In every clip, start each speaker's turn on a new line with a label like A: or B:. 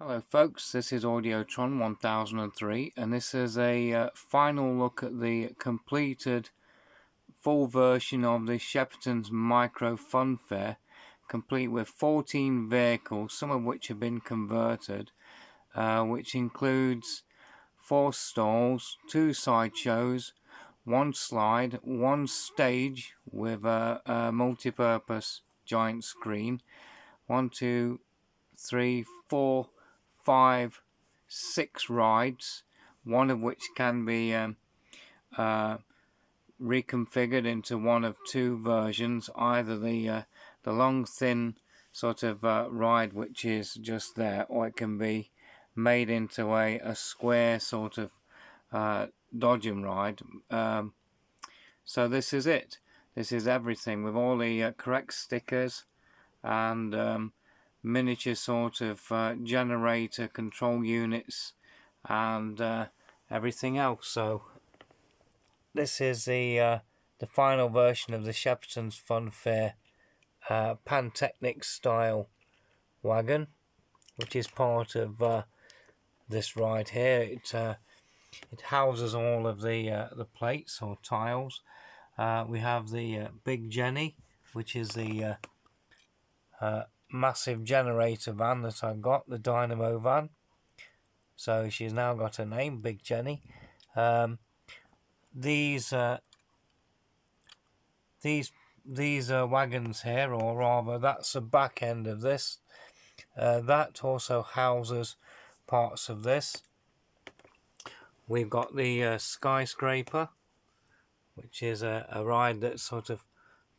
A: Hello folks, this is Audiotron 1003 and this is a final look at the completed full version of the Shephartons Micro Funfair, complete with 14 vehicles, some of which have been converted, which includes 4 stalls, 2 sideshows, 1 slide, 1 stage with a multi-purpose giant screen, 1, 2, 3, 4, 5, 6 rides, one of which can be reconfigured into one of 2 versions, either the long thin sort of ride which is just there, or it can be made into a square sort of dodgem ride. So this is it. This is everything with all the correct stickers and miniature sort of generator control units and everything else. So this is the final version of the Shephartons Funfair Pantechnic style wagon, which is part of this ride here. It houses all of the plates or tiles. We have the Big Jenny, which is the massive generator van that I've got, the dynamo van. So she's now got a name, Big Jenny. These wagons here, or rather that's the back end of this. That also houses parts of this. We've got the skyscraper, which is a ride that sort of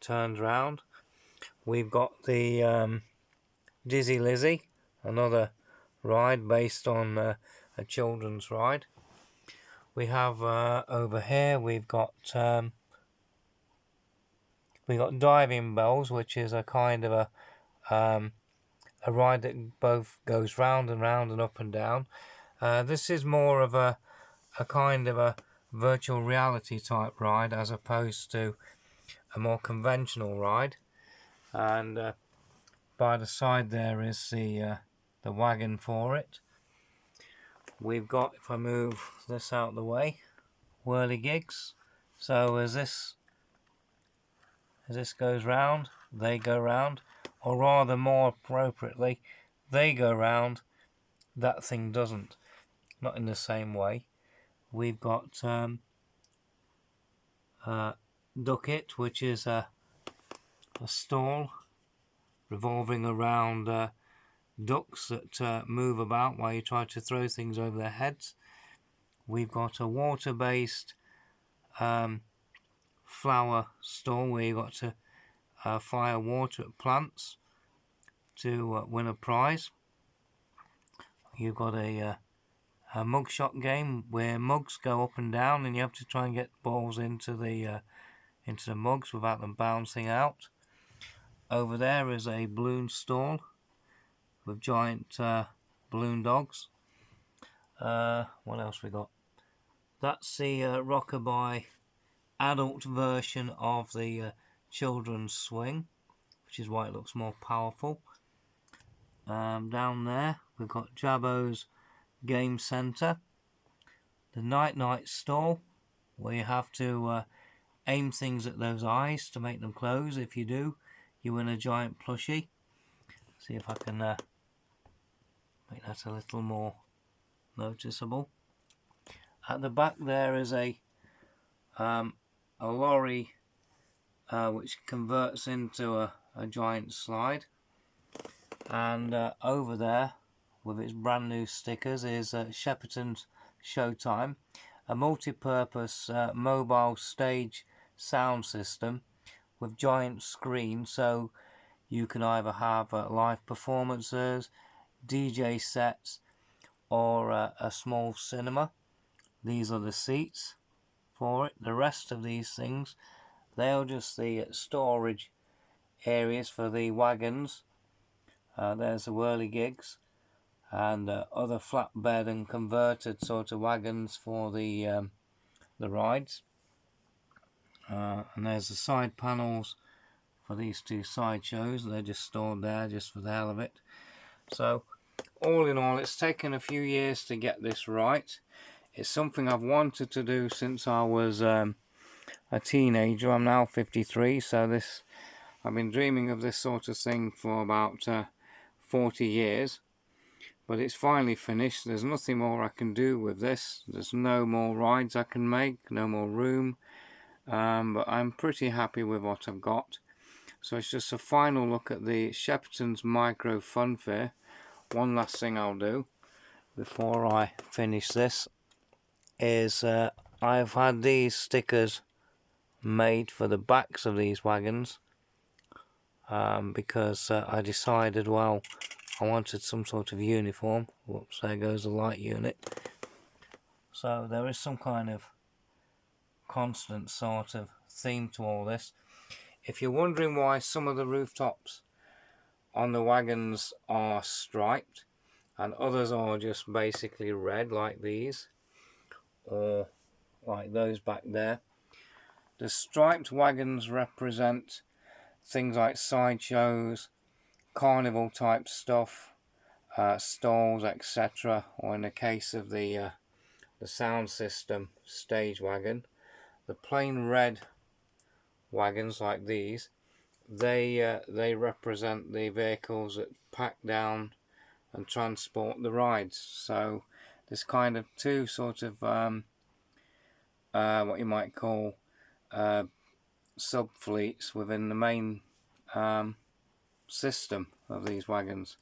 A: turns round. We've got the Dizzy Lizzy, another ride based on a children's ride. We have over here we've got Diving Bells, which is a kind of a ride that both goes round and round and up and down. This is more of a kind of a virtual reality type ride as opposed to a more conventional ride. And by the side there is the wagon for it. We've got, if I move this out of the way, whirligigs. So as this goes round, they go round, or rather more appropriately, they go round, that thing doesn't. Not in the same way. We've got Duck It, which is a stall revolving around ducks that move about while you try to throw things over their heads. We've got a water-based flower stall where you've got to fire water at plants to win a prize. You've got a mugshot game where mugs go up and down and you have to try and get balls into the mugs without them bouncing out. Over there is a balloon stall with giant balloon dogs. What else we got? That's the Rockabye adult version of the children's swing, which is why it looks more powerful. Down there we've got Jabbo's Game Centre, the Night stall, where you have to aim things at those eyes to make them close. If you do, you win a giant plushie. See if I can make that a little more noticeable. At the back there is a lorry which converts into a giant slide, and over there with its brand new stickers is Shephartons Showtime, a multi-purpose mobile stage sound system with giant screens, so you can either have live performances, DJ sets, or a small cinema. These are the seats for it. The rest of these things, they are just the storage areas for the wagons. There's the whirligigs and other flatbed and converted sort of wagons for the rides. And there's the side panels for these 2 sideshows. They're just stored there just for the hell of it. So all in all, it's taken a few years to get this right. It's something I've wanted to do since I was a teenager. I'm now 53, so I've been dreaming of this sort of thing for about 40 years. But it's finally finished. There's nothing more I can do with this. There's no more rides I can make, no more room. But I'm pretty happy with what I've got. So it's just a final look at the Shephartons Micro Funfair. One last thing I'll do before I finish this is I've had these stickers made for the backs of these wagons because I decided, well, I wanted some sort of uniform. Whoops, there goes the light unit. So there is some kind of constant sort of theme to all this. If you're wondering why some of the rooftops on the wagons are striped and others are just basically red like these, or like those back there, the striped wagons represent things like sideshows, carnival type stuff, stalls, etc. Or in the case of the sound system stage wagon, the plain red wagons like these, they represent the vehicles that pack down and transport the rides. So there's kind of two sort of what you might call sub fleets within the main system of these wagons.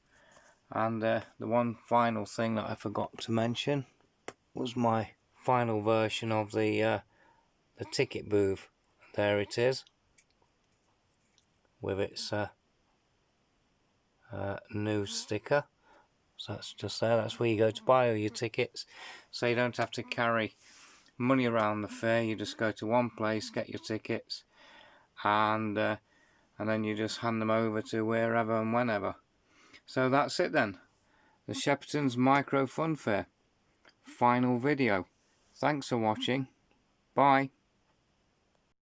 A: And the one final thing that I forgot to mention was my final version of the ticket booth. There it is, with its new sticker. So that's just there. That's where you go to buy all your tickets, so you don't have to carry money around the fair. You just go to one place, get your tickets, and then you just hand them over to wherever and whenever. So that's it then. The Shephartons Micro Funfair final video. Thanks for watching. Bye.